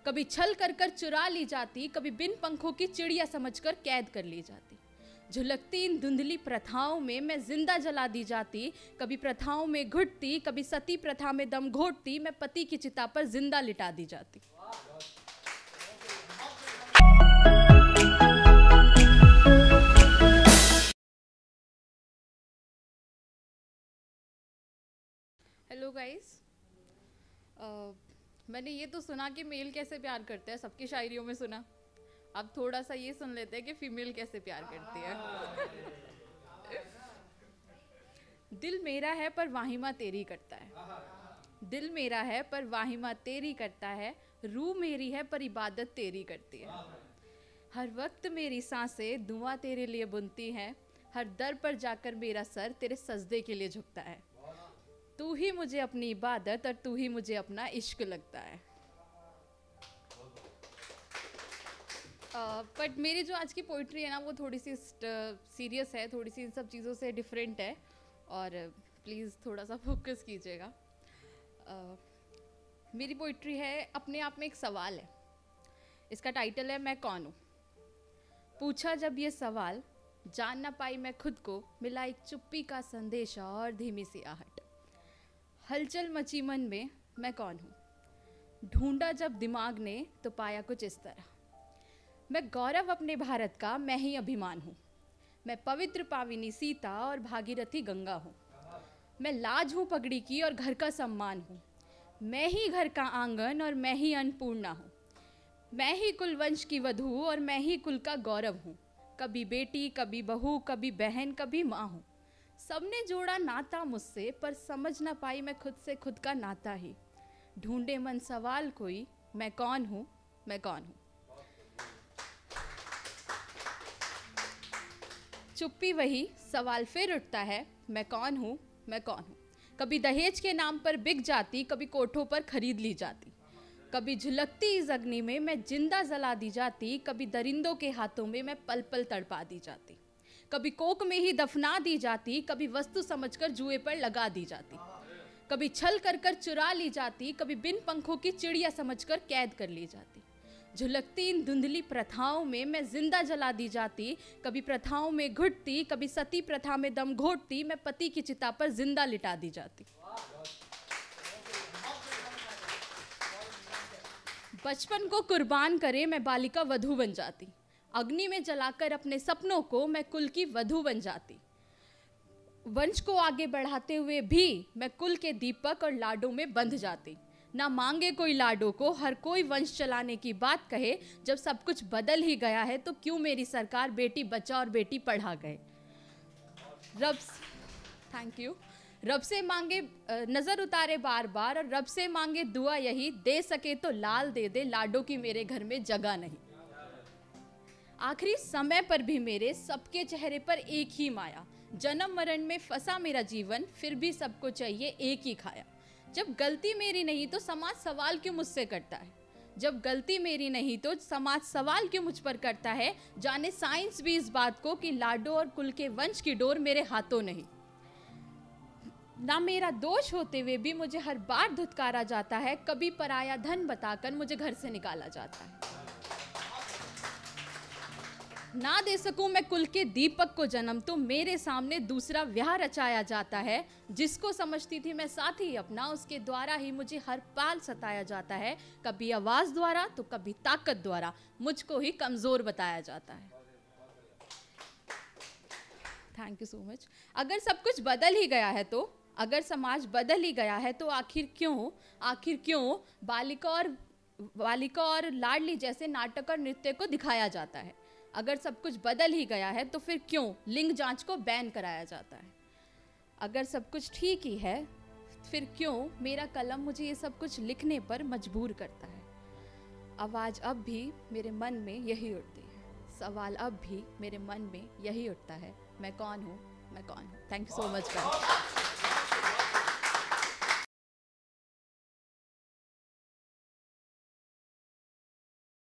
कभी छल कर कर चुरा ली जाती, कभी बिन पंखों की चिड़िया समझकर कैद कर ली जाती। झुलकती इन धुंधली प्रथाओं में मैं जिंदा जला दी जाती, कभी प्रथाओं में घुटती, कभी सती प्रथा में दम घोटती, मैं पति की चिता पर जिंदा लिटा दी जाती। हेलो गाइस, मैंने ये तो सुना कि मेल कैसे प्यार करते हैं, सबकी शायरियों में सुना। अब थोड़ा सा ये सुन लेते हैं कि फीमेल कैसे प्यार करती है। दिल मेरा है पर वाहिमा तेरी करता है, दिल मेरा है पर वाहिमा तेरी करता है, रूह मेरी है पर इबादत तेरी करती है। हर वक्त मेरी सांसें दुआ तेरे लिए बुनती हैं, हर दर पर जाकर मेरा सर तेरे सजदे के लिए झुकता है। तू ही मुझे अपनी इबादत और तू ही मुझे अपना इश्क लगता है। बट मेरी जो आज की पोइट्री है ना, वो थोड़ी सी सीरियस है, थोड़ी सी इन सब चीज़ों से डिफरेंट है, और प्लीज़ थोड़ा सा फोकस कीजिएगा। मेरी पोइट्री है अपने आप में एक सवाल है। इसका टाइटल है मैं कौन हूँ। पूछा जब ये सवाल, जान ना पाई मैं खुद को, मिला एक चुप्पी का संदेशा और धीमी सी आहट। हलचल मची मन में मैं कौन हूँ, ढूंढा जब दिमाग ने तो पाया कुछ इस तरह। मैं गौरव अपने भारत का, मैं ही अभिमान हूँ। मैं पवित्र पाविनी सीता और भागीरथी गंगा हूँ। मैं लाज हूँ पगड़ी की और घर का सम्मान हूँ। मैं ही घर का आंगन और मैं ही अन्नपूर्णा हूँ। मैं ही कुल वंश की वधू और मैं ही कुल का गौरव हूँ। कभी बेटी, कभी बहू, कभी बहन, कभी माँ हूँ। सबने जोड़ा नाता मुझसे, पर समझ ना पाई मैं खुद से खुद का नाता ही। ढूंढे मन सवाल कोई, मैं कौन हूँ, मैं कौन हूँ। चुप्पी वही, सवाल फिर उठता है, मैं कौन हूँ, मैं कौन हूँ। कभी दहेज के नाम पर बिक जाती, कभी कोठों पर खरीद ली जाती। कभी झुलकती इस अग्नि में मैं जिंदा जला दी जाती, कभी दरिंदों के हाथों में मैं पल पल तड़पा दी जाती। कभी कोक में ही दफना दी जाती, कभी वस्तु समझकर जुए पर लगा दी जाती। कभी छल कर कर चुरा ली जाती, कभी बिन पंखों की चिड़िया समझकर कैद कर ली जाती। झुलकती इन धुंधली प्रथाओं में मैं जिंदा जला दी जाती, कभी प्रथाओं में घुटती, कभी सती प्रथा में दम घोटती, मैं पति की चिता पर जिंदा लिटा दी जाती। बचपन को कुर्बान करे मैं बालिका वधू बन जाती, अग्नि में जलाकर अपने सपनों को मैं कुल की वधू बन जाती। वंश को आगे बढ़ाते हुए भी मैं कुल के दीपक और लाडों में बंध जाती। ना मांगे कोई लाडों को, हर कोई वंश चलाने की बात कहे। जब सब कुछ बदल ही गया है तो क्यों मेरी सरकार बेटी बचा और बेटी पढ़ा गए। Thank you. रब से मांगे नजर उतारे बार बार, और रब से मांगे दुआ यही, दे सके तो लाल दे दे, लाडों की मेरे घर में जगह नहीं। आखिरी समय पर भी मेरे सबके चेहरे पर एक ही माया, जन्म मरण में फंसा मेरा जीवन, फिर भी सबको चाहिए एक ही खाया। जब गलती मेरी नहीं तो समाज सवाल क्यों मुझसे करता है, जब गलती मेरी नहीं तो समाज सवाल क्यों मुझ पर करता है। जाने साइंस भी इस बात को कि लाडो और कुल के वंश की डोर मेरे हाथों नहीं। ना मेरा दोष होते हुए भी मुझे हर बार धुतकारा जाता है, कभी पराया धन बताकर मुझे घर से निकाला जाता है। ना दे सकूं मैं कुल के दीपक को जन्म तो मेरे सामने दूसरा ब्याह रचाया जाता है। जिसको समझती थी मैं साथी अपना, उसके द्वारा ही मुझे हर पाल सताया जाता है। कभी आवाज द्वारा तो कभी ताकत द्वारा मुझको ही कमजोर बताया जाता है। Thank you so much. अगर सब कुछ बदल ही गया है तो, अगर समाज बदल ही गया है तो आखिर क्यों बालिका और लाडली जैसे नाटक और नृत्य को दिखाया जाता है। अगर सब कुछ बदल ही गया है तो फिर क्यों लिंग जांच को बैन कराया जाता है। अगर सब कुछ ठीक ही है फिर क्यों मेरा कलम मुझे ये सब कुछ लिखने पर मजबूर करता है। आवाज़ अब भी मेरे मन में यही उठती है, सवाल अब भी मेरे मन में यही उठता है, मैं कौन हूँ, मैं कौन हूँ। Thank you so much guys.